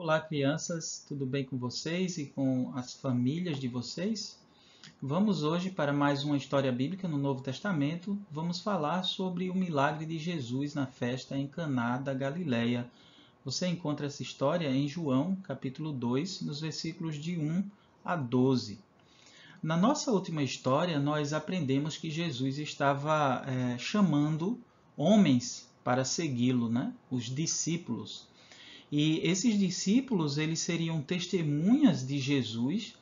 Olá, crianças, tudo bem com vocês e com as famílias de vocês? Vamos hoje para mais uma história bíblica no Novo Testamento. Vamos falar sobre o milagre de Jesus na festa em Caná da Galileia. Você encontra essa história em João, capítulo 2, nos versículos de 1 a 12. Na nossa última história, nós aprendemos que Jesus estava chamando homens para segui-lo, né? Os discípulos. E esses discípulos, eles seriam testemunhas de Jesus,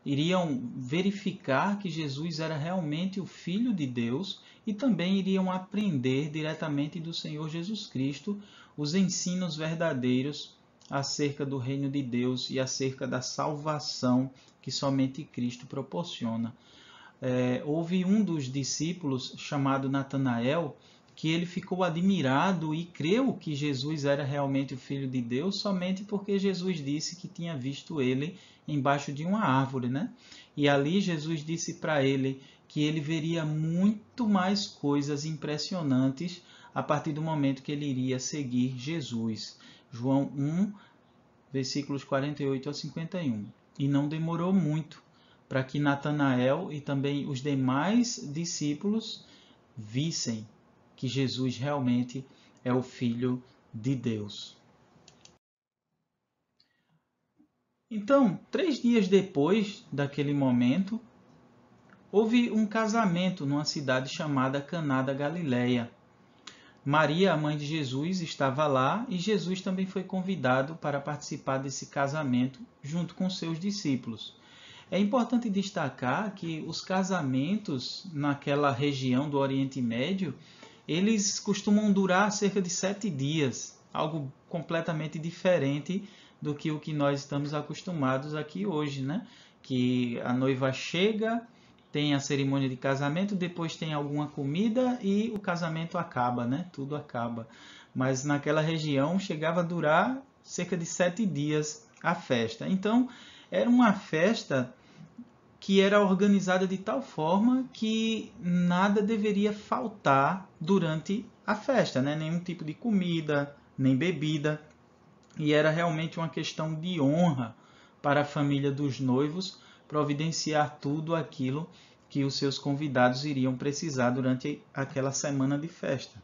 iriam verificar que Jesus era realmente o Filho de Deus e também iriam aprender diretamente do Senhor Jesus Cristo os ensinos verdadeiros acerca do reino de Deus e acerca da salvação que somente Cristo proporciona. Houve um dos discípulos chamado Natanael, que ele ficou admirado e creu que Jesus era realmente o Filho de Deus somente porque Jesus disse que tinha visto ele embaixo de uma árvore, né? E ali Jesus disse para ele que ele veria muito mais coisas impressionantes a partir do momento que ele iria seguir Jesus. João 1, versículos 48 a 51. E não demorou muito para que Natanael e também os demais discípulos vissem que Jesus realmente é o Filho de Deus. Então, 3 dias depois daquele momento, houve um casamento numa cidade chamada Caná da Galileia. Maria, a mãe de Jesus, estava lá e Jesus também foi convidado para participar desse casamento junto com seus discípulos. É importante destacar que os casamentos naquela região do Oriente Médio, eles costumam durar cerca de 7 dias, algo completamente diferente do que o que nós estamos acostumados aqui hoje, né? Que a noiva chega, tem a cerimônia de casamento, depois tem alguma comida e o casamento acaba, né? Tudo acaba. Mas naquela região chegava a durar cerca de 7 dias a festa. Então, era uma festa que era organizada de tal forma que nada deveria faltar durante a festa, né? Nenhum tipo de comida, nem bebida. E era realmente uma questão de honra para a família dos noivos providenciar tudo aquilo que os seus convidados iriam precisar durante aquela semana de festa.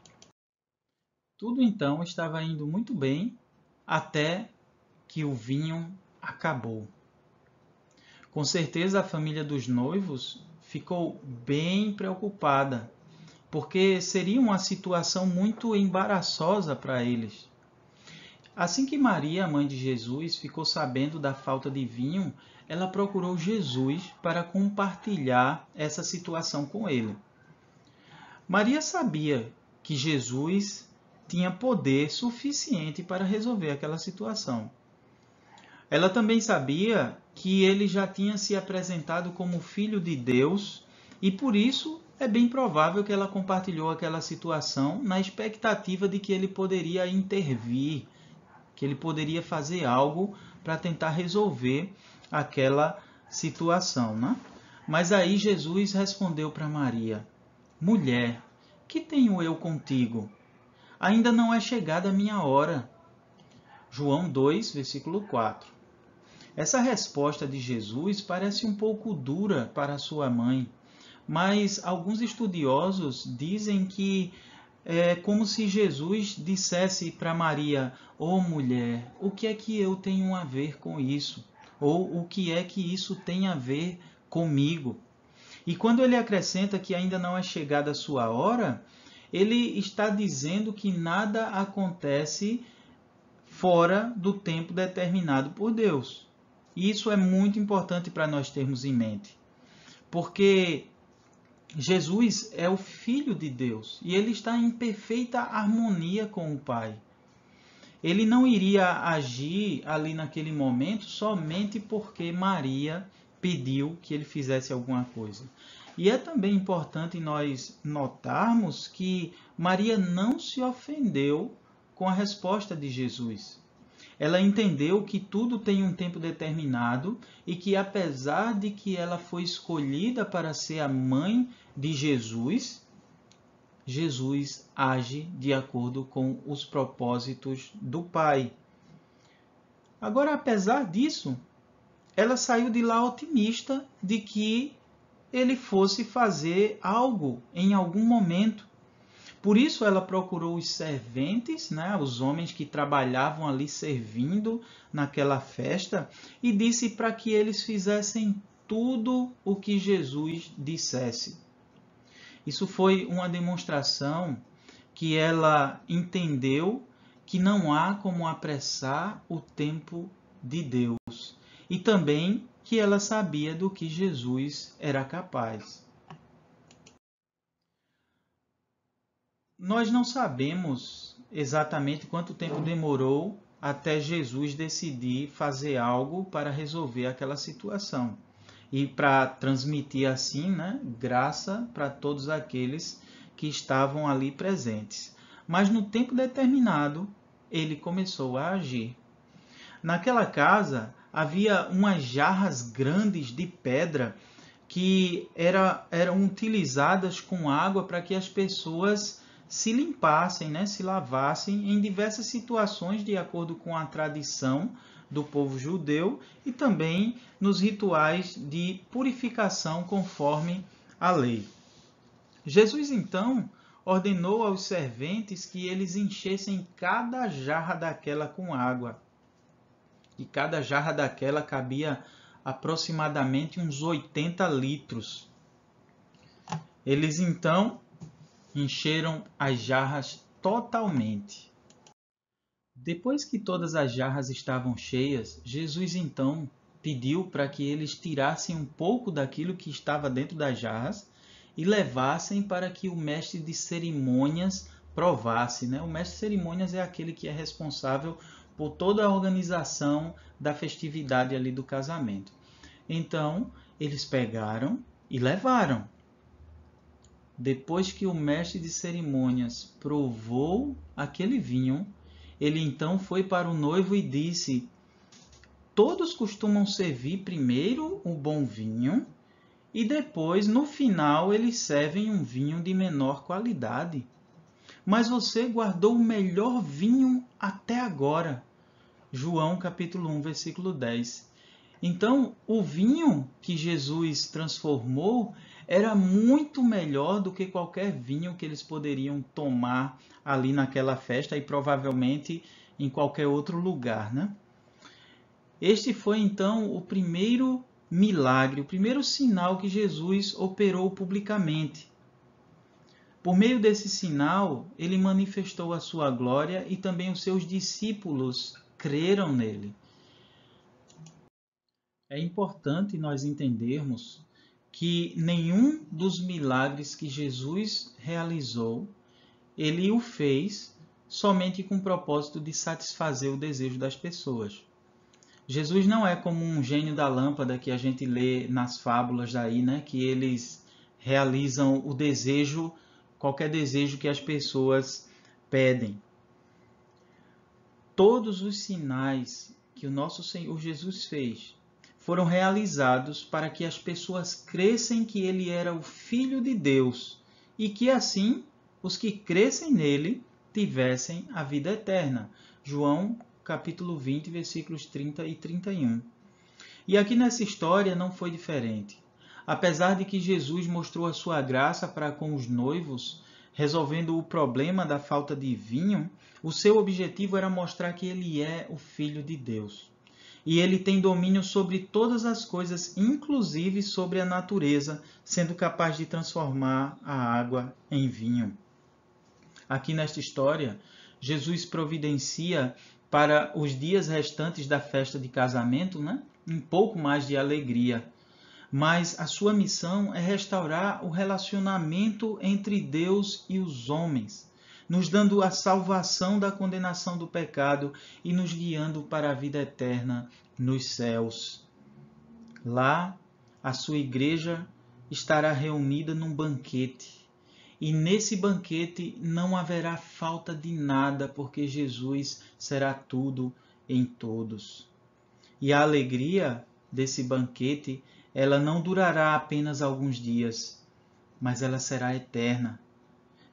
Tudo então estava indo muito bem até que o vinho acabou. Com certeza a família dos noivos ficou bem preocupada, porque seria uma situação muito embaraçosa para eles. Assim que Maria, a mãe de Jesus, ficou sabendo da falta de vinho, ela procurou Jesus para compartilhar essa situação com ele. Maria sabia que Jesus tinha poder suficiente para resolver aquela situação. Ela também sabia que ele já tinha se apresentado como Filho de Deus e por isso é bem provável que ela compartilhou aquela situação na expectativa de que ele poderia intervir, que ele poderia fazer algo para tentar resolver aquela situação, né? Mas aí Jesus respondeu para Maria: Mulher, que tenho eu contigo? Ainda não é chegada a minha hora. João 2, versículo 4. Essa resposta de Jesus parece um pouco dura para sua mãe, mas alguns estudiosos dizem que é como se Jesus dissesse para Maria: "Ô mulher, o que é que eu tenho a ver com isso? Ou o que é que isso tem a ver comigo?" E quando ele acrescenta que ainda não é chegada a sua hora, ele está dizendo que nada acontece fora do tempo determinado por Deus. E isso é muito importante para nós termos em mente, porque Jesus é o Filho de Deus e ele está em perfeita harmonia com o Pai. Ele não iria agir ali naquele momento somente porque Maria pediu que ele fizesse alguma coisa. E é também importante nós notarmos que Maria não se ofendeu com a resposta de Jesus. Ela entendeu que tudo tem um tempo determinado e que apesar de que ela foi escolhida para ser a mãe de Jesus, Jesus age de acordo com os propósitos do Pai. Agora, apesar disso, ela saiu de lá otimista de que ele fosse fazer algo em algum momento. Por isso ela procurou os serventes, né, os homens que trabalhavam ali servindo naquela festa, e disse para que eles fizessem tudo o que Jesus dissesse. Isso foi uma demonstração que ela entendeu que não há como apressar o tempo de Deus. E também que ela sabia do que Jesus era capaz. Nós não sabemos exatamente quanto tempo demorou até Jesus decidir fazer algo para resolver aquela situação e para transmitir assim, né, graça para todos aqueles que estavam ali presentes. Mas no tempo determinado, ele começou a agir. Naquela casa havia umas jarras grandes de pedra que eram utilizadas com água para que as pessoas se limpassem, né, se lavassem em diversas situações de acordo com a tradição do povo judeu e também nos rituais de purificação conforme a lei. Jesus então ordenou aos serventes que eles enchessem cada jarra daquela com água. E cada jarra daquela cabia aproximadamente uns 80 litros. Eles então encheram as jarras totalmente. Depois que todas as jarras estavam cheias, Jesus então pediu para que eles tirassem um pouco daquilo que estava dentro das jarras e levassem para que o mestre de cerimônias provasse, né? O mestre de cerimônias é aquele que é responsável por toda a organização da festividade ali do casamento. Então, eles pegaram e levaram. Depois que o mestre de cerimônias provou aquele vinho, ele então foi para o noivo e disse: todos costumam servir primeiro o bom vinho e depois, no final, eles servem um vinho de menor qualidade. Mas você guardou o melhor vinho até agora. João capítulo 1, versículo 10. Então, o vinho que Jesus transformou era muito melhor do que qualquer vinho que eles poderiam tomar ali naquela festa e provavelmente em qualquer outro lugar, né? Este foi então o primeiro milagre, o primeiro sinal que Jesus operou publicamente. Por meio desse sinal, ele manifestou a sua glória e também os seus discípulos creram nele. É importante nós entendermos que nenhum dos milagres que Jesus realizou, ele o fez somente com o propósito de satisfazer o desejo das pessoas. Jesus não é como um gênio da lâmpada que a gente lê nas fábulas daí, né? Que eles realizam o desejo, qualquer desejo que as pessoas pedem. Todos os sinais que o nosso Senhor Jesus fez foram realizados para que as pessoas crescem que ele era o Filho de Deus e que assim os que crescem nele tivessem a vida eterna. João capítulo 20, versículos 30 e 31. E aqui nessa história não foi diferente. Apesar de que Jesus mostrou a sua graça para com os noivos, resolvendo o problema da falta de vinho, o seu objetivo era mostrar que ele é o Filho de Deus. E ele tem domínio sobre todas as coisas, inclusive sobre a natureza, sendo capaz de transformar a água em vinho. Aqui nesta história, Jesus providencia para os dias restantes da festa de casamento, né, um pouco mais de alegria. Mas a sua missão é restaurar o relacionamento entre Deus e os homens, nos dando a salvação da condenação do pecado e nos guiando para a vida eterna nos céus. Lá, a sua igreja estará reunida num banquete. E nesse banquete não haverá falta de nada, porque Jesus será tudo em todos. E a alegria desse banquete, ela não durará apenas alguns dias, mas ela será eterna.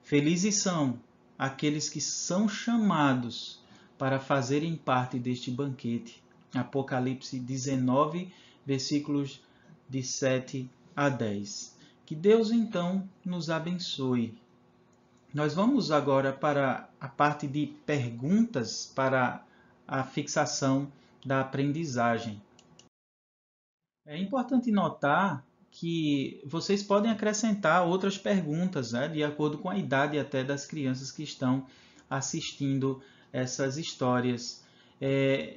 Felizes são aqueles que são chamados para fazerem parte deste banquete. Apocalipse 19, versículos de 7 a 10. Que Deus, então, nos abençoe. Nós vamos agora para a parte de perguntas para a fixação da aprendizagem. É importante notar que vocês podem acrescentar outras perguntas, né, de acordo com a idade até das crianças que estão assistindo essas histórias.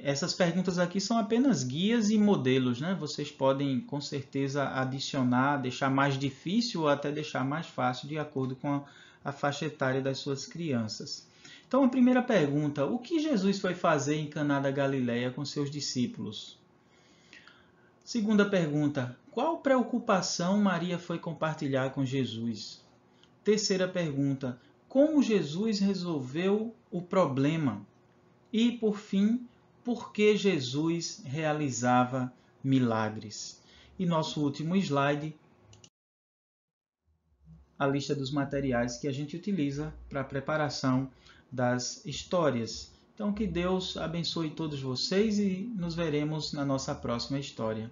Essas perguntas aqui são apenas guias e modelos, né? Vocês podem, com certeza, adicionar, deixar mais difícil ou até deixar mais fácil, de acordo com a faixa etária das suas crianças. Então, a primeira pergunta: o que Jesus foi fazer em Caná da Galileia com seus discípulos? Segunda pergunta: qual preocupação Maria foi compartilhar com Jesus? Terceira pergunta: como Jesus resolveu o problema? E, por fim, por que Jesus realizava milagres? E nosso último slide, a lista dos materiais que a gente utiliza para a preparação das histórias. Então, que Deus abençoe todos vocês e nos veremos na nossa próxima história.